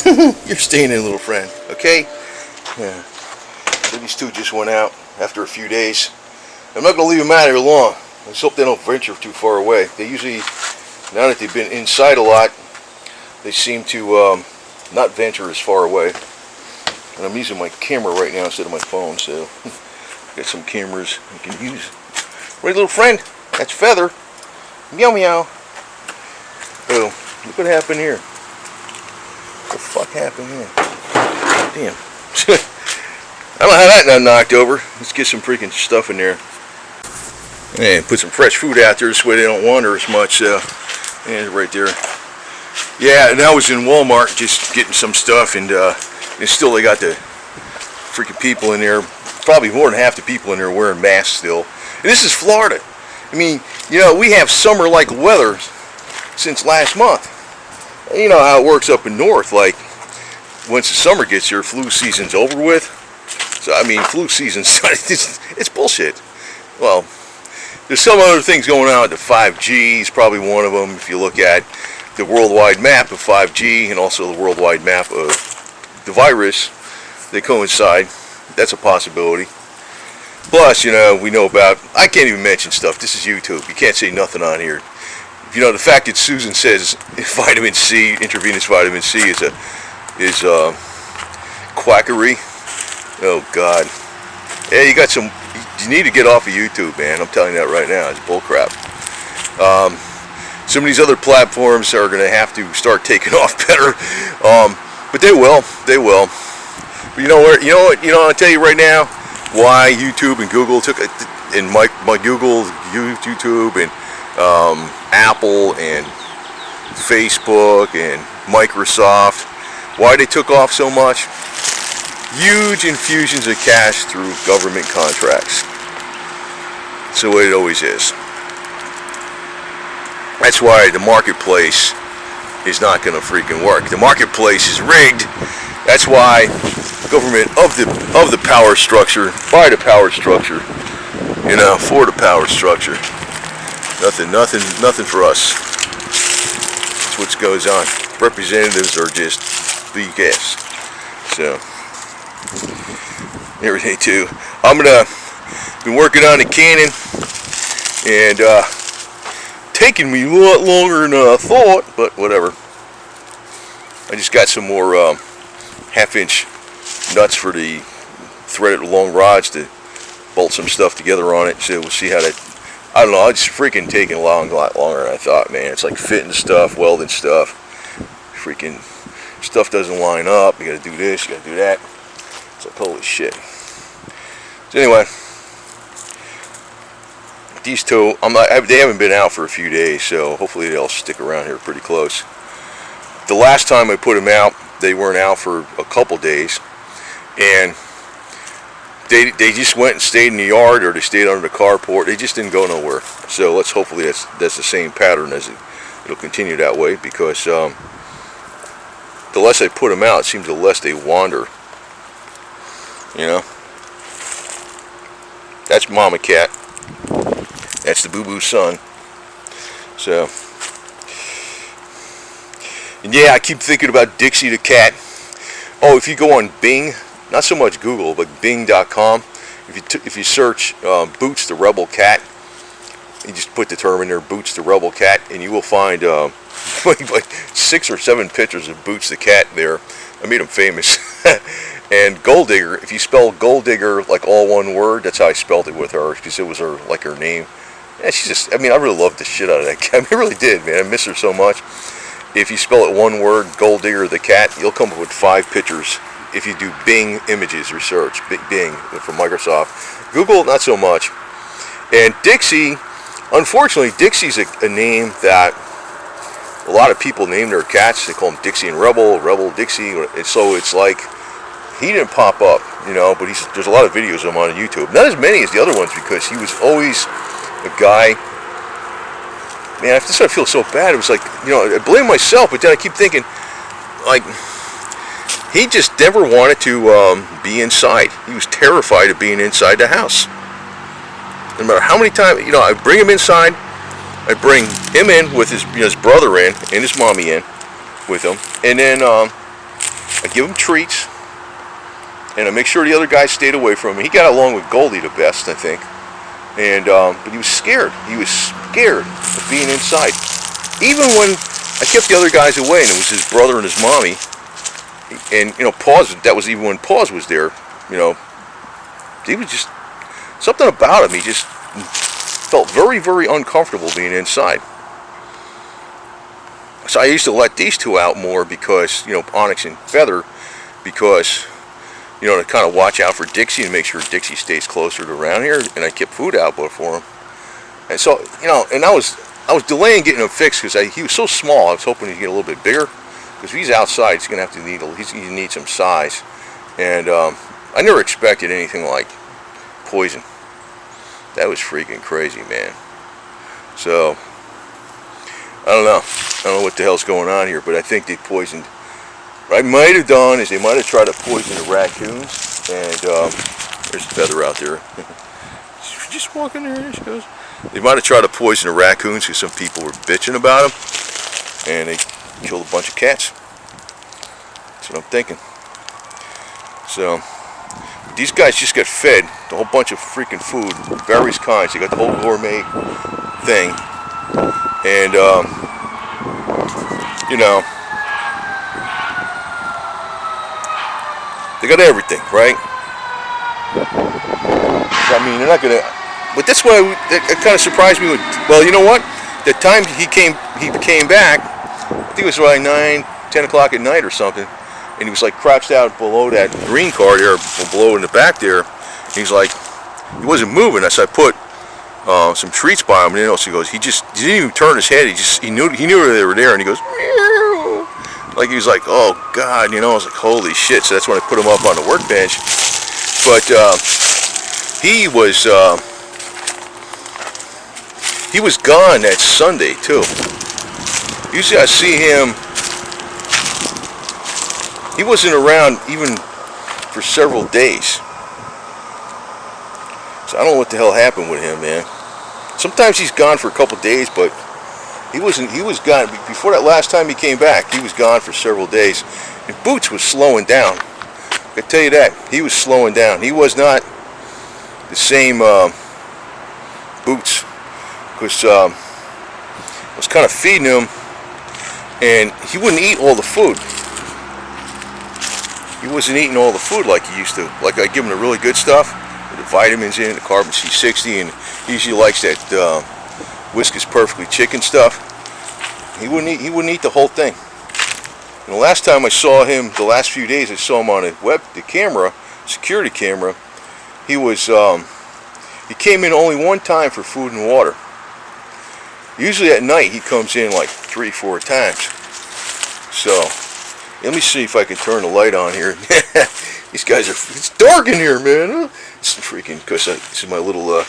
You're staying in, little friend, okay? Yeah. So these two just went out after a few days. I'm not going to leave them out here long. Let's hope they don't venture too far away. They usually, now that they've been inside a lot, they seem to not venture as far away. And I'm using my camera right now instead of my phone, so got some cameras I can use. Right, little friend? That's Feather. Meow meow. Oh, look what happened here. What the fuck happened here? Damn. I don't know how that got knocked over. Let's get some freaking stuff in there. And put some fresh food out there this way they don't wander as much. And right there. Yeah, and I was in Walmart just getting some stuff, and still they got the freaking people in there. Probably more than half the people in there wearing masks still. And this is Florida. I mean, you know, we have summer-like weather since last month. You know how it works up in north. Like, once the summer gets here, flu season's over with. So, I mean, flu season's, it's bullshit. Well, there's some other things going on. The 5G is probably one of them. If you look at the worldwide map of 5G and also the worldwide map of the virus, they coincide. That's a possibility. Plus, you know, we know about, I can't even mention stuff. This is YouTube. You can't say nothing on here. You know, the fact that Susan says vitamin C, intravenous vitamin C is quackery. Oh, God. Yeah, you need to get off of YouTube, man. I'm telling you that right now. It's bullcrap. Some of these other platforms are going to have to start taking off better. But they will. They will. But you know what? I'll tell you right now why YouTube and Google took it, and my Google, YouTube, and Apple, and Facebook, and Microsoft, why they took off so much. Huge infusions of cash through government contracts. It's the way it always is. That's why the marketplace is not going to freaking work. The marketplace is rigged. That's why government of the power structure, by the power structure, you know, for the power structure. Nothing for us. That's what goes on. Representatives are just BS. So, everything too. Been working on the Canon, and taking me a lot longer than I thought, but whatever. I just got some more half-inch nuts for the threaded long rods to bolt some stuff together on it. So we'll see how that. I don't know. It's freaking taking a lot longer than I thought, man. It's like fitting stuff, welding stuff. Freaking stuff doesn't line up. You got to do this. You got to do that. It's like holy shit. So anyway, these two, they haven't been out for a few days, so hopefully they'll stick around here pretty close. The last time I put them out, they weren't out for a couple days, and they just went and stayed in the yard, or they stayed under the carport. They just didn't go nowhere. So hopefully that's the same pattern as it'll continue that way, because the less I put them out, it seems the less they wander. You know, that's Mama Cat. That's the Boo Boo son. So, and yeah, I keep thinking about Dixie the cat. Oh, if you go on Bing, not so much Google, but Bing.com, if you search Boots the Rebel Cat, you just put the term in there, Boots the Rebel Cat, and you will find like 6 or 7 pictures of Boots the cat there. I made him famous. And Gold Digger, if you spell Gold Digger like all one word, that's how I spelled it with her, because it was her name. Yeah, she's just, I mean, I really loved the shit out of that cat. I mean, I really did, man. I miss her so much. If you spell it one word, Gold Digger the cat, you'll come up with 5 pictures. If you do Bing images research, Bing from Microsoft. Google, not so much. And Dixie, unfortunately, Dixie's a name that a lot of people name their cats. They call them Dixie and Rebel, Rebel, Dixie. And so it's like, he didn't pop up, you know, but there's a lot of videos of him on YouTube. Not as many as the other ones, because he was always a guy. Man, I just feel so bad. It was like, you know, I blame myself, but then I keep thinking, like, he just never wanted to be inside. He was terrified of being inside the house. No matter how many times, you know, I bring him inside, I bring him in with his brother in, and his mommy in with him, and then I give him treats, and I make sure the other guys stayed away from him. He got along with Goldie the best, I think. And but he was scared. He was scared of being inside. Even when I kept the other guys away, and it was his brother and his mommy, and Paws. That was even when Paws was there. He was just something about him. He just felt very, very uncomfortable being inside. So I used to let these two out more because Onyx and Feather, because to kind of watch out for Dixie and make sure Dixie stays closer to around here, and I kept food out for him. And so, and I was delaying getting him fixed because he was so small. I was hoping he'd get a little bit bigger, because if he's outside, he's gonna have to need some size. And I never expected anything like poison. That was freaking crazy, man. So I don't know what the hell's going on here, but I think they poisoned. What I might have done is they might have tried to poison the raccoons, and there's Feather out there. She's just walking there, there she goes. They might have tried to poison the raccoons because some people were bitching about them, and they killed a bunch of cats. That's what I'm thinking. So these guys just got fed a whole bunch of freaking food, various kinds. They got the whole gourmet thing, and they got everything, right? I mean, they're not gonna. But that's why that kind of surprised me. Well, you know what? The time he came back, I think it was around 9-10 o'clock at night or something, and he was like crouched out below that green car there, below in the back there. He's like, he wasn't moving. So I put some treats by him, and so he goes. He didn't even turn his head. He knew they were there, and he goes. Meow. Like he was like, oh God, I was like, holy shit. So that's when I put him up on the workbench. But he was gone that Sunday too. Usually I see him. He wasn't around even for several days. So I don't know what the hell happened with him, man. Sometimes he's gone for a couple days, but he was gone before that last time he came back. He was gone for several days, and Boots was slowing down. I can tell you that he was slowing down. He was not the same Boots, because I was kind of feeding him, and he wouldn't eat all the food. He wasn't eating all the food like he used to. Like I give him the really good stuff, with the vitamins in it, the carbon C60, and he usually likes that Whiskas Perfectly chicken stuff. He wouldn't eat the whole thing. And the last time I saw him, the last few days I saw him on the camera, security camera. He came in only one time for food and water. Usually at night he comes in like 3-4 times. So let me see if I can turn the light on here. These guys it's dark in here, man. It's freaking, because this is my little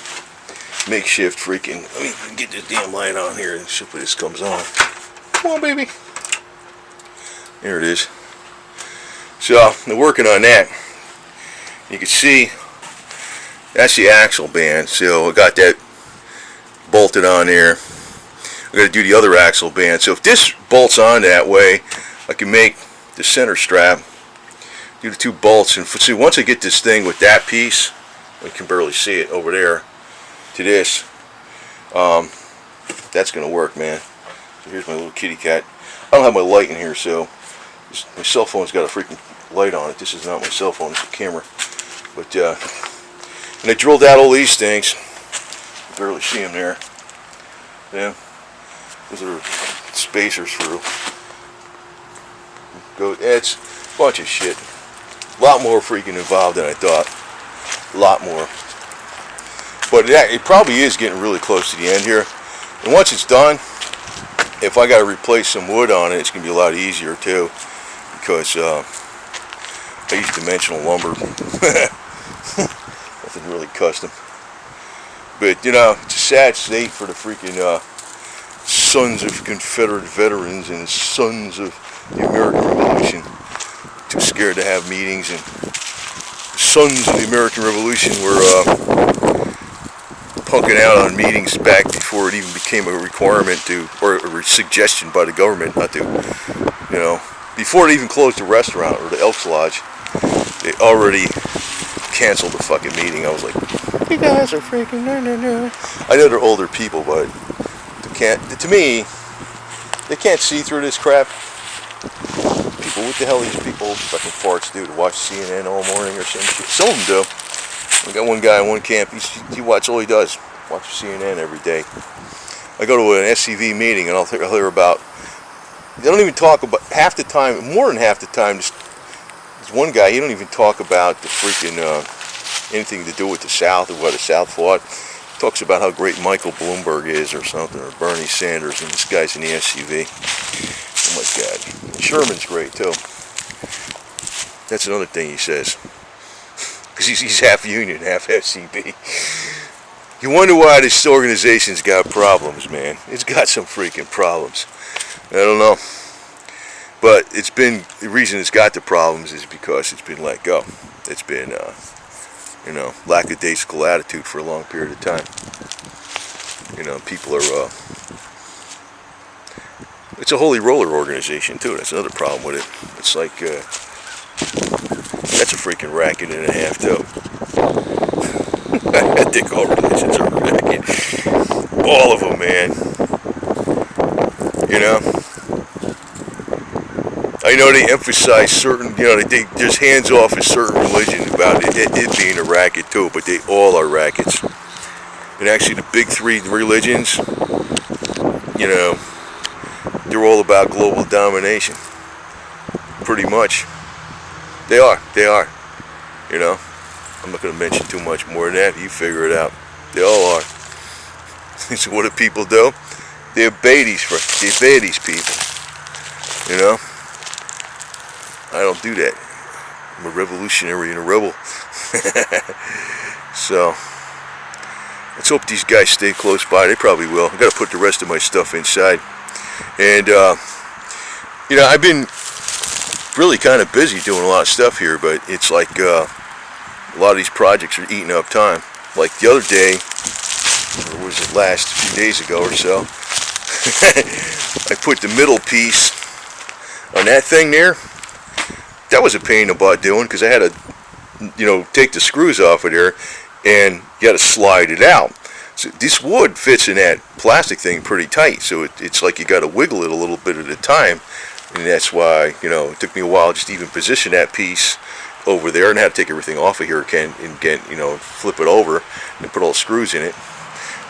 makeshift freaking. Let me get this damn light on here and hopefully this comes on. Come on, baby. There it is. So they're working on that. You can see that's the axle band. So I got that bolted on there. I got to do the other axle band. So if this bolts on that way, I can make the center strap. Do the two bolts, and see, once I get this thing with that piece, I can barely see it over there, to this, that's gonna work, man. So here's my little kitty cat. I don't have my light in here, so my cell phone's got a freaking light on it. This is not my cell phone, it's a camera. But and I drilled out all these things. You barely see them there. Yeah, those are spacers for. It's a bunch of shit. A lot more freaking involved than I thought. A lot more. But it probably is getting really close to the end here. And once it's done, if I got to replace some wood on it, it's going to be a lot easier too. Because I use dimensional lumber. Nothing really custom. But, it's a sad state for the freaking sons of Confederate veterans and sons of the American Revolution. Too scared to have meetings, and the sons of the American Revolution were punking out on meetings back before it even became a requirement to, or a suggestion by the government not to, before they even closed the restaurant or the Elks Lodge, they already canceled the fucking meeting. I was like, you guys are freaking no. I know they're older people, but to me, they can't see through this crap. People, what the hell these people fucking farts do to watch CNN all morning or some shit? Some of them do. I got one guy in one camp, he watches, all he does, watches CNN every day. I go to an SCV meeting and I'll hear about, they don't even talk about, half the time, more than half the time, there's one guy, he don't even talk about the freaking, anything to do with the South or what the South fought. He talks about how great Michael Bloomberg is or something, or Bernie Sanders, and this guy's in the SCV. Oh my God. And Sherman's great too. That's another thing he says. Because he's half union, half SCB. You wonder why this organization's got problems, man. It's got some freaking problems. I don't know. But it's been, the reason it's got the problems is because it's been let go. It's been, lackadaisical attitude for a long period of time. People are, it's a holy roller organization too. That's another problem with it. It's like, that's a freaking racket and a half too. I think all religions are a racket. All of them, man. I know they emphasize certain, they just hands off a certain religion about it being a racket too, but they all are rackets. And actually the big three religions, they're all about global domination. Pretty much. They are. I'm not going to mention too much more than that. You figure it out. They all are. So what do people do? They obey these people. I don't do that. I'm a revolutionary and a rebel. So let's hope these guys stay close by. They probably will. I got to put the rest of my stuff inside. And I've been really kind of busy doing a lot of stuff here, but it's like a lot of these projects are eating up time. Like the other day, or was it last few days ago or so, I put the middle piece on that thing there. That was a pain in the butt doing, because I had to take the screws off of there and you got to slide it out. So this wood fits in that plastic thing pretty tight, so it's like you got to wiggle it a little bit at a time. And that's why, it took me a while just to even position that piece over there, and I had to take everything off of here and get, flip it over and put all the screws in it.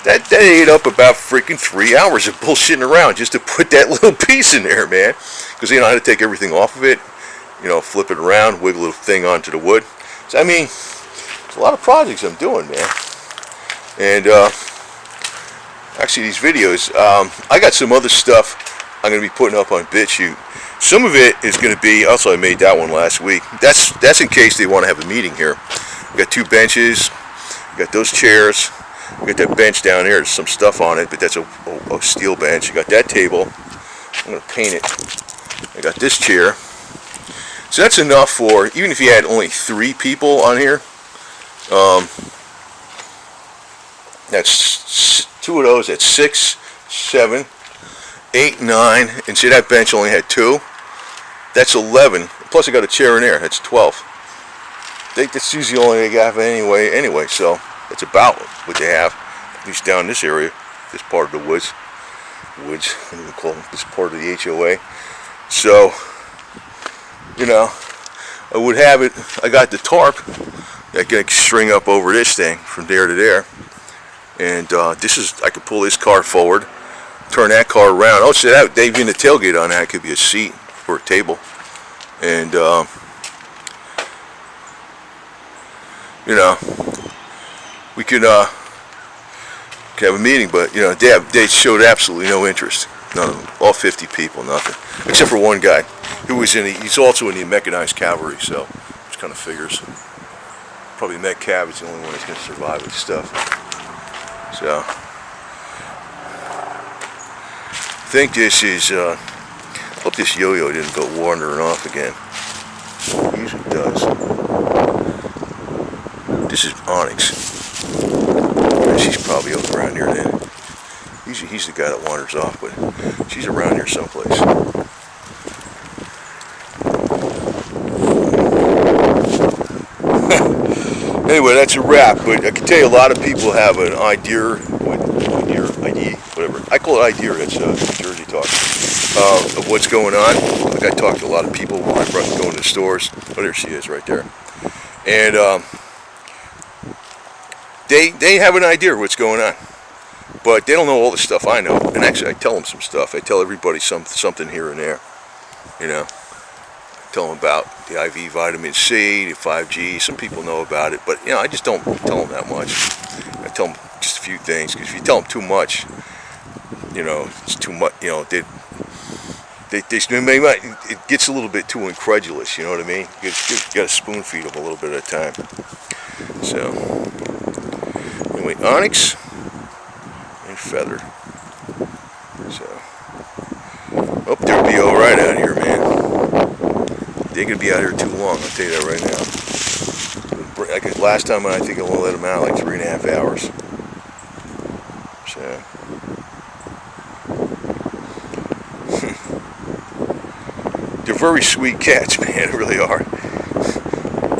That ate up about freaking 3 hours of bullshitting around just to put that little piece in there, man. Because, I had to take everything off of it, flip it around, wiggle the thing onto the wood. So, it's a lot of projects I'm doing, man. And, actually these videos, I got some other stuff I'm going to be putting up on BitChute. Some of it is going to be, also I made that one last week. That's in case they want to have a meeting here. We got 2 benches, we got those chairs, we got that bench down there, there's some stuff on it, but that's a steel bench. You got that table, I'm going to paint it. I got this chair. So that's enough for, even if you had only 3 people on here, that's 2 of those, that's 6, 7, 8, 9, and see that bench only had 2. That's 11. Plus I got a chair in there. That's 12. I think that's usually all they have anyway. So that's about what they have, at least down this area, this part of the woods. I don't even call them this part of the HOA. So, I would have it. I got the tarp that can string up over this thing from there to there, and this is, I could pull this car forward. Turn that car around. Oh, see that? Even the tailgate on that could be a seat or a table. And, we could have a meeting, but, they showed absolutely no interest. None of them. All 50 people, nothing. Except for one guy who was he's also in the mechanized cavalry, so which kind of figures. Probably Met Cav is the only one that's going to survive with stuff. So. I think this is, hope this yo-yo didn't go wandering off again. It usually does. This is Onyx. She's probably up around here then. Usually he's the guy that wanders off, but she's around here someplace. Anyway, that's a wrap. But I can tell you, a lot of people have an idea, whatever. I call it idea. That's New Jersey talk of what's going on. Like I talked to a lot of people when I go into the stores. Oh, there she is, right there. And they have an idea of what's going on, but they don't know all the stuff I know. And actually, I tell them some stuff. I tell everybody something here and there. You know, tell them about the IV vitamin C, the 5G. Some people know about it, but I just don't tell them that much. I tell them just a few things, because if you tell them too much, it's too much. It gets a little bit too incredulous. You know what I mean? You got to spoon feed them a little bit at a time. So anyway, onyx and feather. So hope they'll be all right out here, man. They're gonna be out here too long. I'll tell you that right now. Like last time, I think I only let them out like 3.5 hours. So. They're very sweet cats, man. They really are.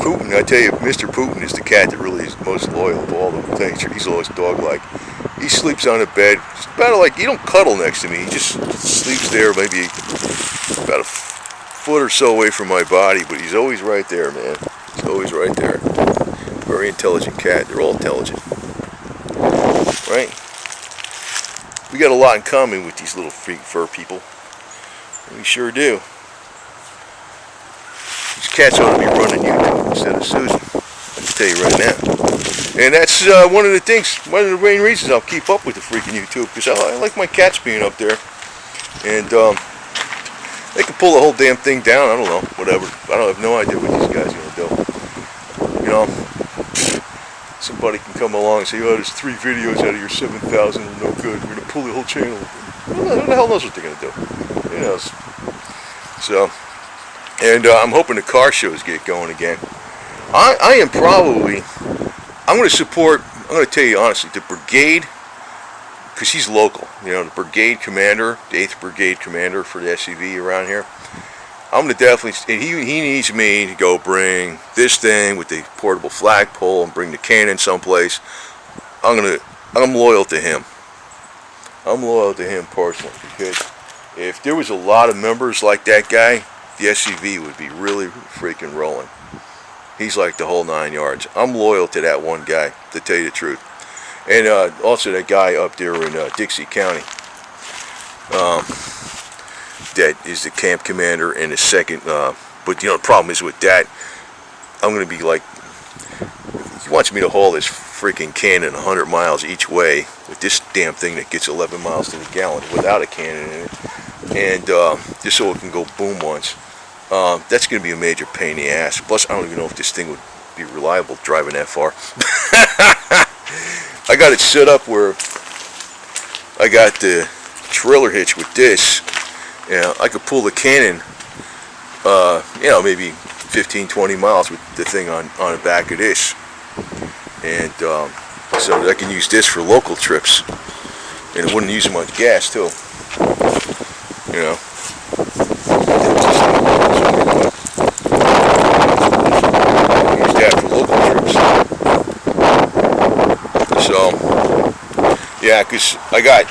Putin, I tell you, Mr. Putin is the cat that really is most loyal of all the things. He's always dog-like. He sleeps on a bed. It's about like, he don't cuddle next to me. He just sleeps there, maybe about a foot or so away from my body, but he's always right there, man. He's always right there. Very intelligent cat. They're all intelligent, right? We got a lot in common with these little freak fur people. We sure do. These cats ought to be running YouTube instead of Susan. I can tell you right now. And that's one of the main reasons I'll keep up with the freaking YouTube, because I like my cats being up there. And they can pull the whole damn thing down. I don't know, whatever. I have no idea what these guys are going to do. Somebody can come along and say, oh, there's 3 videos out of your 7,000 are no good. We're going to pull the whole channel. Who the hell knows what they're going to do? Who knows? So, and I'm hoping the car shows get going again. I am probably, I'm going to tell you honestly, the brigade, because he's local, the brigade commander, the 8th Brigade commander for the SCV around here. I'm going to definitely, and he needs me to go bring this thing with the portable flagpole and bring the cannon someplace. I'm loyal to him. I'm loyal to him personally, because if there was a lot of members like that guy, the SCV would be really freaking rolling. He's like the whole 9 yards. I'm loyal to that one guy, to tell you the truth. And also that guy up there in Dixie County. That is the camp commander and the second. But the problem is with that, I'm going to be like, he wants me to haul this freaking cannon 100 miles each way with this damn thing that gets 11 miles to the gallon without a cannon in it. And just so it can go boom once. That's going to be a major pain in the ass. Plus, I don't even know if this thing would be reliable driving that far. I got it set up where I got the trailer hitch with this. I could pull the cannon, maybe 15-20 miles with the thing on the back of this. And so I can use this for local trips. And it wouldn't use much gas, too. Yeah, because I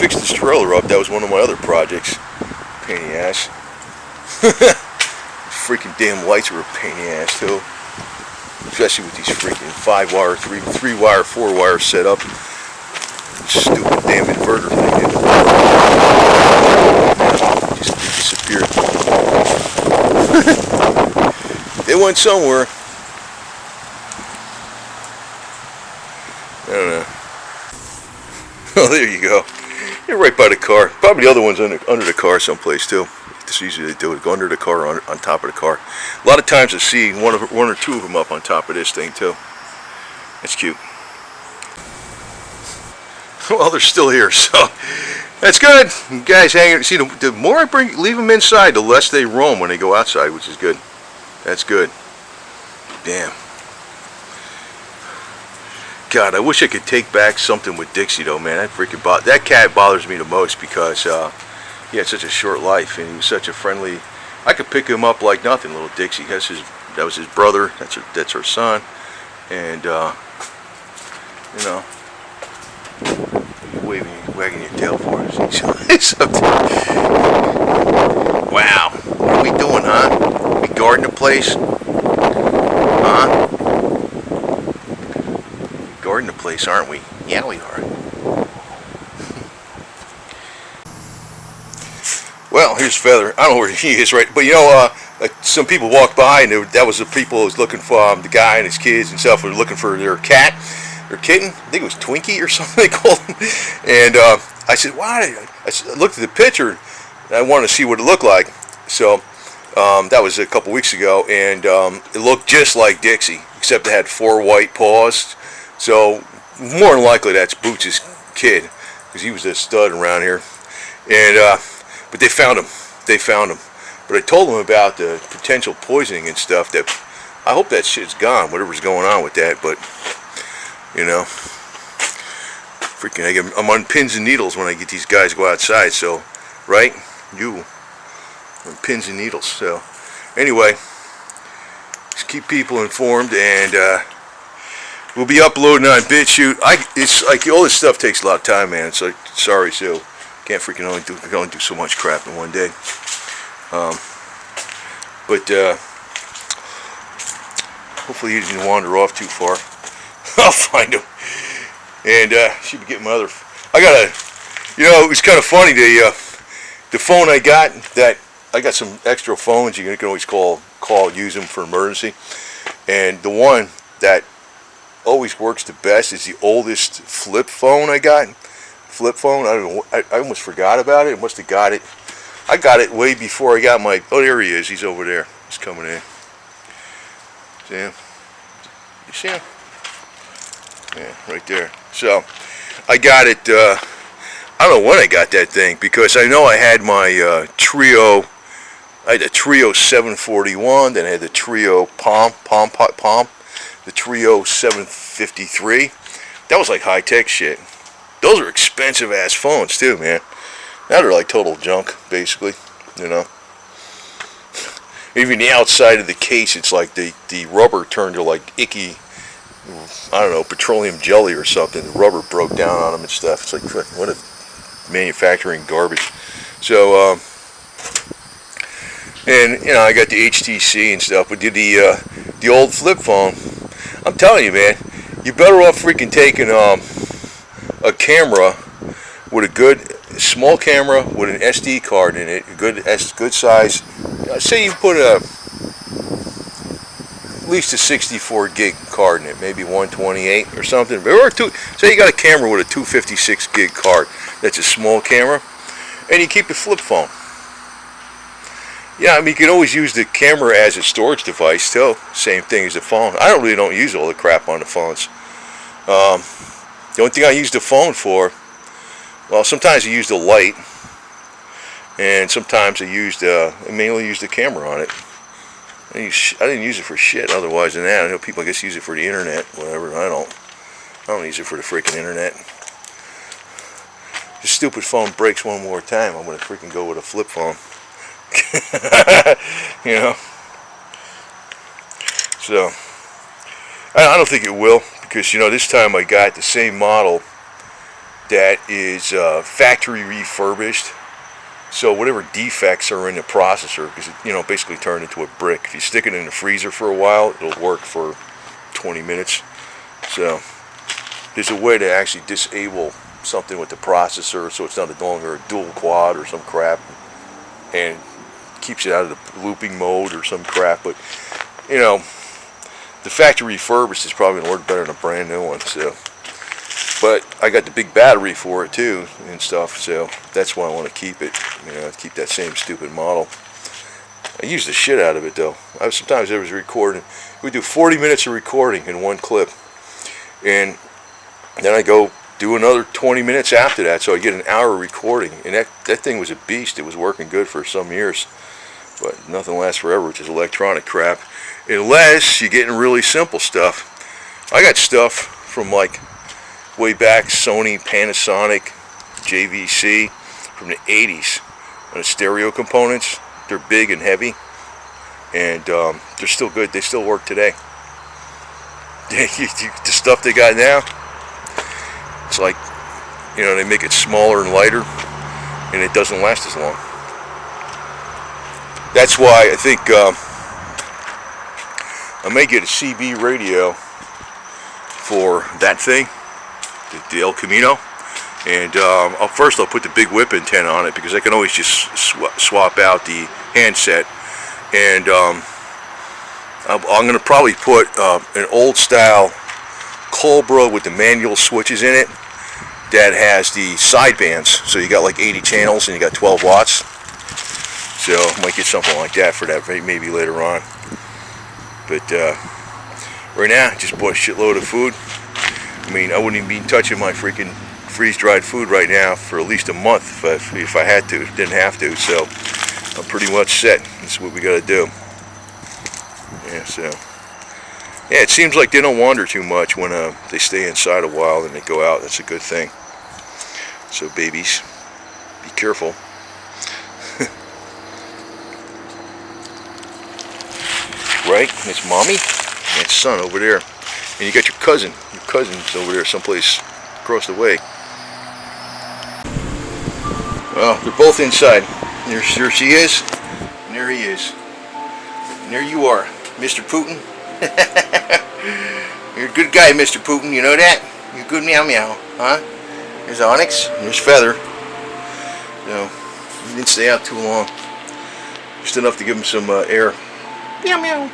fixed this trailer up. That was one of my other projects. Pain in the ass. Freaking damn lights were a pain in the ass too. Especially with these freaking 5-wire, 3-wire, 4-wire setup. Stupid damn inverter thing. Just disappeared. They went somewhere. I don't know. Oh, there you go. You're right by the car. Probably the other one's under the car someplace too. That's usually they do it. Go under the car, on top of the car. A lot of times I see one or two of them up on top of this thing too. That's cute. Well, they're still here, so that's good. You guys hang. See, the more I leave them inside, the less they roam when they go outside, which is good. That's good. Damn. God, I wish I could take back something with Dixie though, man. That cat bothers me the most because he had such a short life and he was such a friendly. I could pick him up like nothing, little Dixie. That was his brother. That's her son. And you know, wagging your tail for us. Wow, what are we doing, huh? We guarding the place, huh? Guarding the place, aren't we? Yeah, we are. Well, here's Feather. I don't know where he is, right? But you know, some people walked by, and that was the people who was looking for the guy and his kids and stuff were looking for their cat, their kitten. I think it was Twinkie or something they called him. And I said, "Why?" I looked at the picture, and I wanted to see what it looked like. So that was a couple weeks ago, and it looked just like Dixie, except it had 4 white paws. So more than likely, that's Boots' kid, because he was a stud around here. And but they found him. But I told them about the potential poisoning and stuff. That I hope that shit's gone, whatever's going on with that. But you know, freaking, I'm on pins and needles when I get these guys go outside. So, right, you on pins and needles. So, anyway, just keep people informed, and we'll be uploading on BitChute. It's like all this stuff takes a lot of time, man. So sorry, so. Can't freaking only do so much crap in one day. But hopefully he didn't wander off too far. I'll find him. And should be getting my other. I got a. You know, it was kind of funny. The phone I got some extra phones you can always call, use them for emergency. And the one that always works the best is the oldest flip phone I got. Flip phone. I don't know. I almost forgot about it. I must have got it. I got it way before I got my. Oh, there he is. He's over there. He's coming in. See him? You see him? Yeah, right there. So, I got it. I don't know when I got that thing, because I know I had my Trio. I had the Trio 741. Then I had the Trio Palm. The Trio 753. That was like high tech shit. Those are expensive ass phones too, man. Now they're like total junk, basically. You know. Even the outside of the case, it's like the rubber turned to like icky, I don't know, petroleum jelly or something. The rubber broke down on them and stuff. It's like, what a manufacturing garbage. So, and you know, I got the HTC and stuff, but the old flip phone. I'm telling you, man, you're better off freaking taking a camera with a good small camera with an SD card in it, a good size. Say you put at least a 64 gig card in it, maybe 128 or something. Or say you got a camera with a 256 gig card. That's a small camera, and you keep the flip phone. Yeah, I mean, you can always use the camera as a storage device too. Same thing as the phone. I really don't use all the crap on the phones. The only thing I use the phone for, well, sometimes I use the light, and sometimes I mainly use the camera on it. I didn't use it for shit otherwise than that. I know people, I guess, use it for the internet, whatever. I don't use it for the freaking internet. This stupid phone breaks one more time, I'm gonna freaking go with a flip phone. You know. So I don't think it will, because you know, this time I got the same model that is factory refurbished. So whatever defects are in the processor, because it, you know, basically turned into a brick. If you stick it in the freezer for a while, it'll work for 20 minutes. So there's a way to actually disable something with the processor, so it's not no longer a dual quad or some crap, and keeps it out of the looping mode or some crap. But you know, the factory refurbished is probably gonna work better than a brand new one. So, but I got the big battery for it too and stuff, so that's why I want to keep it. You know, keep that same stupid model. I use the shit out of it though. Sometimes I was recording. We do 40 minutes of recording in one clip, and then I go do another 20 minutes after that, so I get an hour recording. And that thing was a beast. It was working good for some years, but nothing lasts forever, which is electronic crap, unless you're getting really simple stuff. I got stuff from like way back, Sony, Panasonic, JVC, from the 80s on the stereo components. They're big and heavy, and they're still good. They still work today. the stuff they got now, it's like, you know, they make it smaller and lighter, and it doesn't last as long. That's why I think I may get a CB radio for that thing, the El Camino, and first I'll put the big whip antenna on it, because I can always just swap out the handset, and I'm going to probably put an old style Cobra with the manual switches in it that has the sidebands, so you got like 80 channels and you got 12 watts. So I might get something like that for that maybe later on. But right now, I just bought a shitload of food. I mean, I wouldn't even be touching my freaking freeze-dried food right now for at least a month if I had to. Didn't have to, so I'm pretty much set. That's what we got to do. Yeah, so yeah, it seems like they don't wander too much when they stay inside a while and they go out. That's a good thing. So babies, be careful. Right? And it's mommy and it's son over there, and you got your cousin's over there someplace across the way. Well, they're both inside. There she is, and there he is, and there you are, Mr. Putin. You're a good guy, Mr. Putin, you know that? You're a good meow meow, huh? There's Onyx, and there's Feather. So, he didn't stay out too long. Just enough to give him some air. Meow meow.